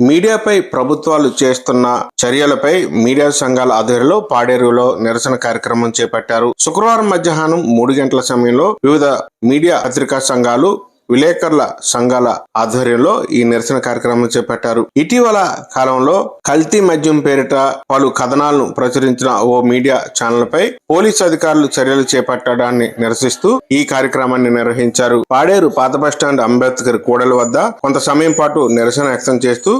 మీడియాపై ప్రభుత్వాలు చేస్తున్న చర్యలపై మీడియా సంఘాల ఆధ్వర్యంలో పాడేరులో నిరసన కార్యక్రమం చేపట్టారు. శుక్రవారం మధ్యాహ్నం 3 గంటల సమయంలో వివిధ మీడియా పత్రికా సంఘాలు, విలేకరుల సంఘాల ఆధ్వర్యంలో ఈ నిరసన కార్యక్రమం చేపట్టారు. ఇటీవల కాలంలో కల్తీ మద్యం పేరిట పలు కథనాలను ప్రచురించిన ఓ మీడియా ఛానల్ పై పోలీసు అధికారులు చర్యలు చేపట్టడాన్ని నిరసిస్తూ ఈ కార్యక్రమాన్ని నిర్వహించారు. పాడేరు పాత బస్టాండ్ అంబేద్కర్ కూడలి వద్ద కొంత సమయం పాటు నిరసన వ్యక్తం చేస్తూ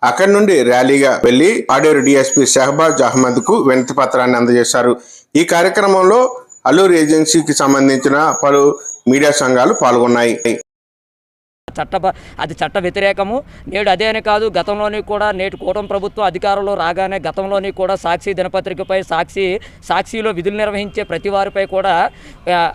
అక్కడి నుండి ర్యాలీగా వెళ్లి పాడేరు డీఎస్పీ షహబాజ్ అహ్మద్ కు వినతి పత్రాన్ని అందజేశారు. ఈ కార్యక్రమంలో అల్లూరి ఏజెన్సీకి సంబంధించిన పలు మీడియా సంఘాలు పాల్గొన్నాయి. అది చట్ట వ్యతిరేకము. నేడు అదేనే కాదు, గతంలోని కూడా నేటి కూటమి ప్రభుత్వం అధికారంలో రాగానే గతంలోని కూడా సాక్షి దినపత్రికపై సాక్షిలో విధులు నిర్వహించే ప్రతి వారిపై కూడా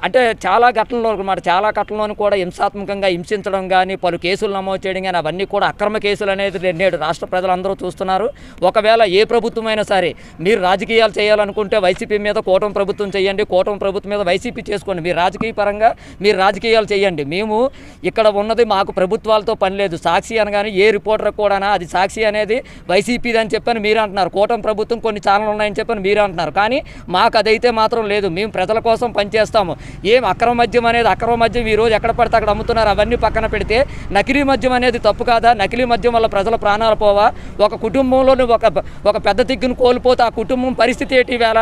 అంటే చాలా ఘటనలోని కూడా హింసాత్మకంగా హింసించడం కానీ, పలు కేసులు నమోదు చేయడం కానీ, అవన్నీ కూడా అక్రమ కేసులు అనేది నేడు రాష్ట్ర ప్రజలందరూ చూస్తున్నారు. ఒకవేళ ఏ ప్రభుత్వం అయినా సరే మీరు రాజకీయాలు చేయాలనుకుంటే వైసీపీ మీద కూటమి ప్రభుత్వం చేయండి, కూటమి ప్రభుత్వం మీద వైసీపీ చేసుకోండి. మీరు రాజకీయ పరంగా మీరు రాజకీయాలు చేయండి. మేము ఇక్కడ ఉన్నది మాకు ప్రభుత్వాలతో పని లేదు. సాక్షి అనగానే ఏ రిపోర్టర్ కూడా అది సాక్షి అనేది వైసీపీది అని చెప్పని మీరు అంటున్నారు, కూటమి ప్రభుత్వం కొన్ని ఛానల్ ఉన్నాయని చెప్పని మీరు అంటున్నారు. కానీ మాకు అదైతే మాత్రం లేదు. మేము ప్రజల కోసం పనిచేస్తాము. ఏం అక్రమ మద్యం ఈ రోజు ఎక్కడ పడితే అక్కడ అమ్ముతున్నారు. అవన్నీ పక్కన పెడితే నకిలీ మద్యం అనేది తప్పు కాదా? నకిలీ మద్యం వల్ల ప్రజల ప్రాణాలు పోవా? ఒక కుటుంబంలోని ఒక పెద్ద దిగ్గును కోల్పోతే ఆ కుటుంబం పరిస్థితి ఏంటి? వేళ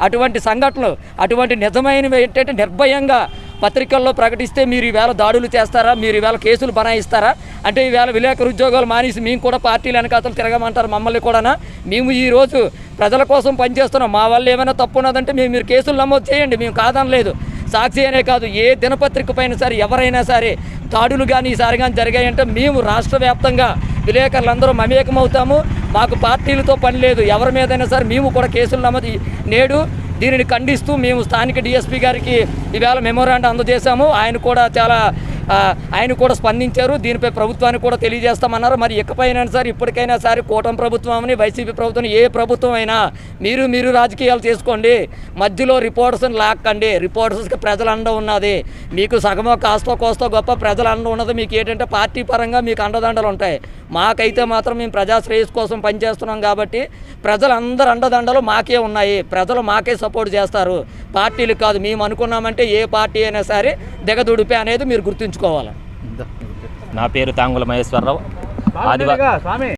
అటువంటి సంఘటనలు, అటువంటి నిజమైనవి ఏంటంటే నిర్భయంగా పత్రికల్లో ప్రకటిస్తే మీరు ఈవేళ దాడులు చేస్తారా? మీరు ఈవేళ కేసులు బనాయిస్తారా? అంటే ఈవేళ విలేకరు ఉద్యోగాలు మానేసి మేము కూడా పార్టీలు వెనకాతలు తిరగమంటారు మమ్మల్ని కూడానా? మేము ఈరోజు ప్రజల కోసం పనిచేస్తున్నాం. మా వల్ల ఏమైనా తప్పు ఉన్నదంటే మీరు కేసులు నమోదు చేయండి, మేము కాదనలేదు. సాక్షి అనే కాదు, ఏ దినపత్రిక పైన సరే ఎవరైనా సరే దాడులు కానీ ఈసారి కానీ జరిగాయంటే మేము రాష్ట్ర వ్యాప్తంగా విలేకరులందరూ మమేకమవుతాము. మాకు పార్టీలతో పని లేదు. ఎవరి మీదైనా సరే మేము కూడా కేసులు నమోదు. నేడు దీనిని ఖండిస్తూ మేము స్థానిక డీఎస్పీ గారికి ఈవేళ మెమోరాండం అందజేశాము. ఆయన కూడా స్పందించారు. దీనిపై ప్రభుత్వానికి కూడా తెలియజేస్తామన్నారు. మరి ఇకపైనా సరే ఇప్పటికైనా సరే కూటమి ప్రభుత్వం అని, వైసీపీ ప్రభుత్వం, ఏ ప్రభుత్వం అయినా మీరు రాజకీయాలు చేసుకోండి. మధ్యలో రిపోర్టర్స్ని లాక్కండి. రిపోర్టర్స్కి ప్రజల అండ ఉన్నది. మీకు సగమో కాస్తో కోస్తో గొప్ప ప్రజల అండ ఉన్నది. మీకు ఏంటంటే పార్టీ పరంగా మీకు అండదండలు ఉంటాయి. మాకైతే మాత్రం మేము ప్రజా శ్రేయస్ కోసం పనిచేస్తున్నాం కాబట్టి ప్రజలందరూ అండదండలు మాకే ఉన్నాయి. ప్రజలు మాకే సపోర్ట్ చేస్తారు, పార్టీలు కాదు. మేము అనుకున్నామంటే ఏ పార్టీ అయినా సరే దిగదుడిపే అనేది మీరు గుర్తుంచుకోవాలి. నా పేరు తాంగుల మహేశ్వరరావు.